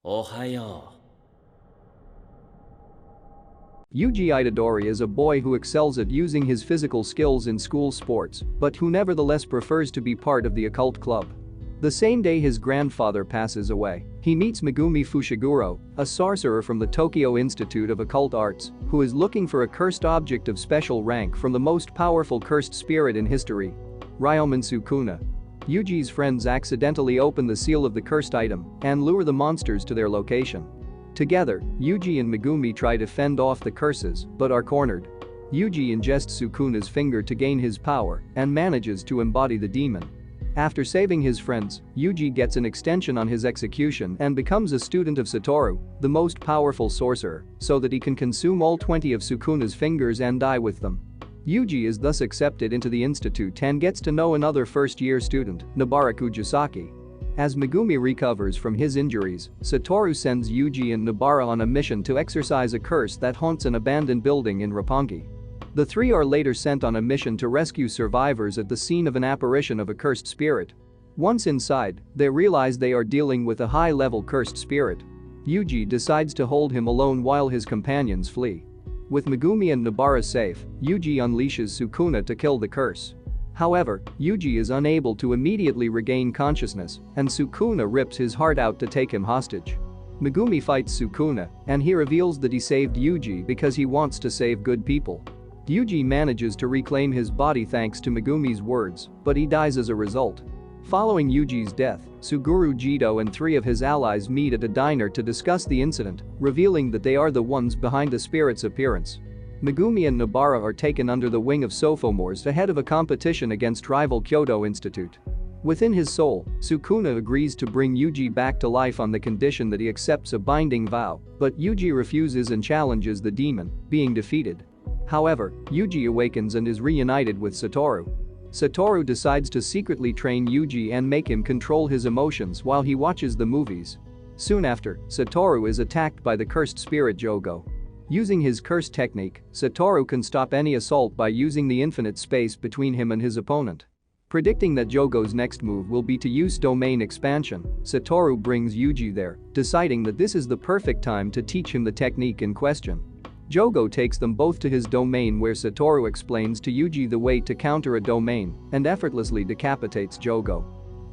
おはよ Yuuji Itadori is a boy who excels at using his physical skills in school sports, but who nevertheless prefers to be part of the Occult Club. The same day his grandfather passes away, he meets Megumi Fushiguro, a sorcerer from the Tokyo Institute of Occult Arts, who is looking for a cursed object of special rank from the most powerful cursed spirit in history, Ryoumen Sukuna. Yuuji's friends accidentally open the seal of the cursed item and lure the monsters to their location. Together, Yuuji and Megumi try to fend off the curses but are cornered. Yuuji ingests Sukuna's finger to gain his power and manages to embody the demon. After saving his friends, Yuuji gets an extension on his execution and becomes a student of Satoru, the most powerful sorcerer, so that he can consume all 20 of Sukuna's fingers and die with them. Yuuji is thus accepted into the institute and gets to know another first-year student, Nobara Kujisaki. As Megumi recovers from his injuries, Satoru sends Yuuji and Nobara on a mission to exorcise a curse that haunts an abandoned building in Roppongi. The three are later sent on a mission to rescue survivors at the scene of an apparition of a cursed spirit. Once inside, they realize they are dealing with a high-level cursed spirit. Yuuji decides to hold him alone while his companions flee. With Megumi and Nobara safe, Yuuji unleashes Sukuna to kill the curse. However, Yuuji is unable to immediately regain consciousness, and Sukuna rips his heart out to take him hostage. Megumi fights Sukuna, and he reveals that he saved Yuuji because he wants to save good people. Yuuji manages to reclaim his body thanks to Megumi's words, but he dies as a result. Following Yuuji's death, Suguru Jito and three of his allies meet at a diner to discuss the incident, revealing that they are the ones behind the spirit's appearance. Megumi and Nobara are taken under the wing of sophomores ahead of a competition against rival Kyoto Institute. Within his soul, Sukuna agrees to bring Yuuji back to life on the condition that he accepts a binding vow, but Yuuji refuses and challenges the demon, being defeated. However, Yuuji awakens and is reunited with Satoru. Satoru decides to secretly train Yuuji and make him control his emotions while he watches the movies. Soon after, Satoru is attacked by the cursed spirit Jogo. Using his curse technique, Satoru can stop any assault by using the infinite space between him and his opponent. Predicting that Jogo's next move will be to use domain expansion, Satoru brings Yuuji there, deciding that this is the perfect time to teach him the technique in question. Jogo takes them both to his domain where Satoru explains to Yuuji the way to counter a domain and effortlessly decapitates Jogo.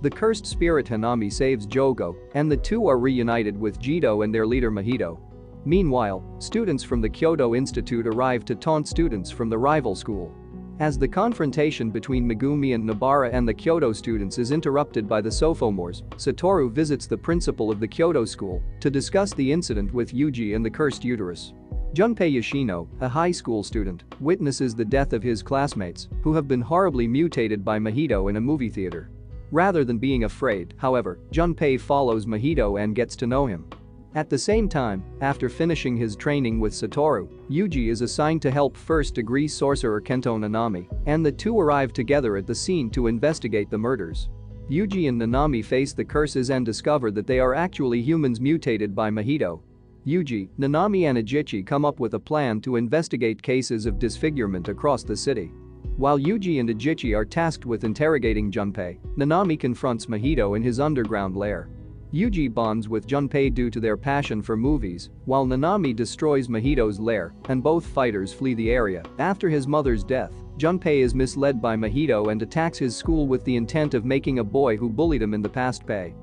The cursed spirit Hanami saves Jogo, and the two are reunited with Jito and their leader Mahito. Meanwhile, students from the Kyoto Institute arrive to taunt students from the rival school. As the confrontation between Megumi and Nobara and the Kyoto students is interrupted by the sophomores, Satoru visits the principal of the Kyoto school to discuss the incident with Yuuji and the cursed uterus. Junpei Yoshino, a high school student, witnesses the death of his classmates, who have been horribly mutated by Mahito in a movie theater. Rather than being afraid, however, Junpei follows Mahito and gets to know him. At the same time, after finishing his training with Satoru, Yuuji is assigned to help first-degree sorcerer Kento Nanami, and the two arrive together at the scene to investigate the murders. Yuuji and Nanami face the curses and discover that they are actually humans mutated by Mahito. Yuuji, Nanami and Ajichi come up with a plan to investigate cases of disfigurement across the city. While Yuuji and Ajichi are tasked with interrogating Junpei, Nanami confronts Mahito in his underground lair. Yuuji bonds with Junpei due to their passion for movies, while Nanami destroys Mahito's lair, and both fighters flee the area. After his mother's death, Junpei is misled by Mahito and attacks his school with the intent of making a boy who bullied him in the past pay.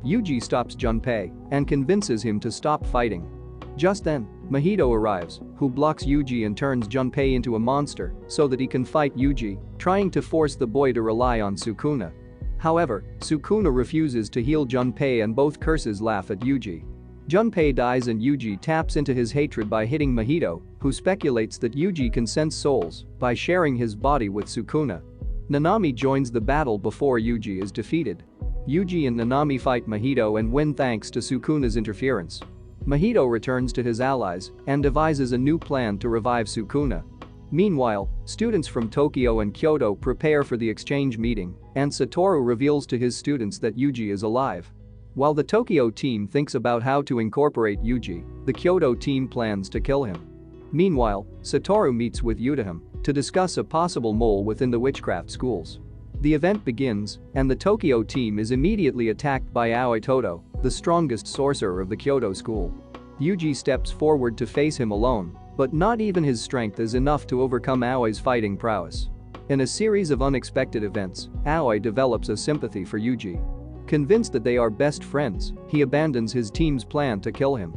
Yuuji stops Junpei and convinces him to stop fighting. Just then, Mahito arrives, who blocks Yuuji and turns Junpei into a monster so that he can fight Yuuji, trying to force the boy to rely on Sukuna. However, Sukuna refuses to heal Junpei and both curses laugh at Yuuji. Junpei dies and Yuuji taps into his hatred by hitting Mahito, who speculates that Yuuji can sense souls by sharing his body with Sukuna. Nanami joins the battle before Yuuji is defeated. Yuuji and Nanami fight Mahito and win thanks to Sukuna's interference. Mahito returns to his allies and devises a new plan to revive Sukuna. Meanwhile, students from Tokyo and Kyoto prepare for the exchange meeting, and Satoru reveals to his students that Yuuji is alive. While the Tokyo team thinks about how to incorporate Yuuji, the Kyoto team plans to kill him. Meanwhile, Satoru meets with Yutahime to discuss a possible mole within the witchcraft schools. The event begins, and the Tokyo team is immediately attacked by Aoi Todo, the strongest sorcerer of the Kyoto school. Yuuji steps forward to face him alone, but not even his strength is enough to overcome Aoi's fighting prowess. In a series of unexpected events, Aoi develops a sympathy for Yuuji. Convinced that they are best friends, he abandons his team's plan to kill him.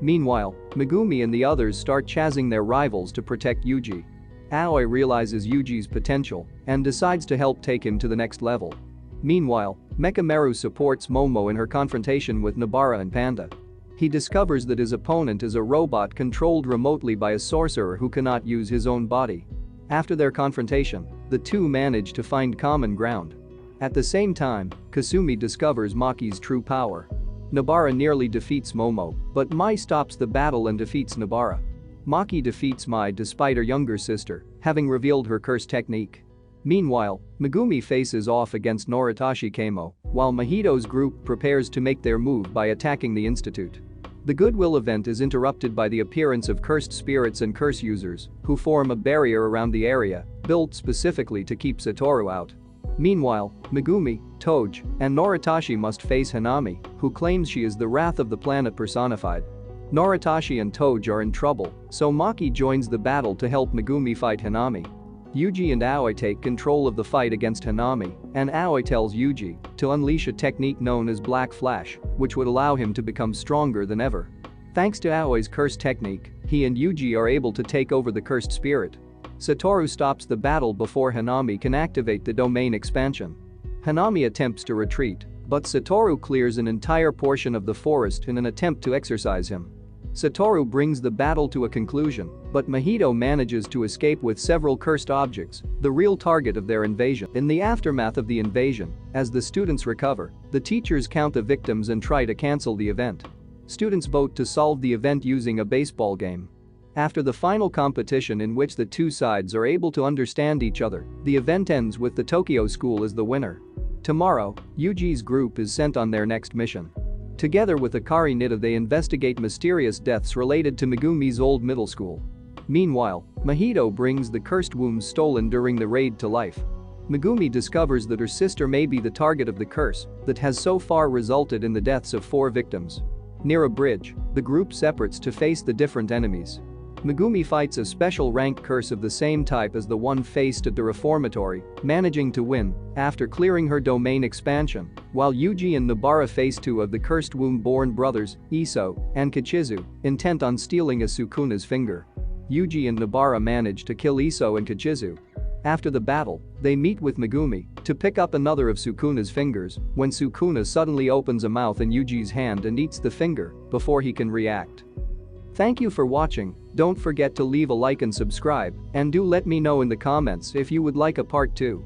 Meanwhile, Megumi and the others start chasing their rivals to protect Yuuji. Aoi realizes Yuji's potential and decides to help take him to the next level. Meanwhile, Mekameru supports Momo in her confrontation with Nobara and Panda. He discovers that his opponent is a robot controlled remotely by a sorcerer who cannot use his own body. After their confrontation, the two manage to find common ground. At the same time, Kasumi discovers Maki's true power. Nobara nearly defeats Momo, but Mai stops the battle and defeats Nobara. Maki defeats Mai despite her younger sister having revealed her curse technique. Meanwhile, Megumi faces off against Noritashi Keimo, while Mahito's group prepares to make their move by attacking the institute. The Goodwill event is interrupted by the appearance of cursed spirits and curse users, who form a barrier around the area, built specifically to keep Satoru out. Meanwhile, Megumi, Toge, and Noritashi must face Hanami, who claims she is the wrath of the planet personified. Noritashi and Toge are in trouble, so Maki joins the battle to help Megumi fight Hanami. Yuuji and Aoi take control of the fight against Hanami, and Aoi tells Yuuji to unleash a technique known as Black Flash, which would allow him to become stronger than ever. Thanks to Aoi's curse technique, he and Yuuji are able to take over the cursed spirit. Satoru stops the battle before Hanami can activate the domain expansion. Hanami attempts to retreat, but Satoru clears an entire portion of the forest in an attempt to exorcise him. Satoru brings the battle to a conclusion, but Mahito manages to escape with several cursed objects, the real target of their invasion. In the aftermath of the invasion, as the students recover, the teachers count the victims and try to cancel the event. Students vote to solve the event using a baseball game. After the final competition in which the two sides are able to understand each other, the event ends with the Tokyo school as the winner. Tomorrow, Yuji's group is sent on their next mission. Together with Akari Nita, they investigate mysterious deaths related to Megumi's old middle school. Meanwhile, Mahito brings the cursed wombs stolen during the raid to life. Megumi discovers that her sister may be the target of the curse that has so far resulted in the deaths of 4 victims. Near a bridge, the group separates to face the different enemies. Megumi fights a special rank curse of the same type as the one faced at the reformatory, managing to win after clearing her domain expansion, while Yuuji and Nobara face 2 of the cursed womb-born brothers, Iso and Kachizu, intent on stealing a Sukuna's finger. Yuuji and Nobara manage to kill Iso and Kachizu. After the battle, they meet with Megumi to pick up another of Sukuna's fingers when Sukuna suddenly opens a mouth in Yuji's hand and eats the finger before he can react. Thank you for watching. Don't forget to leave a like and subscribe, and do let me know in the comments if you would like a part 2.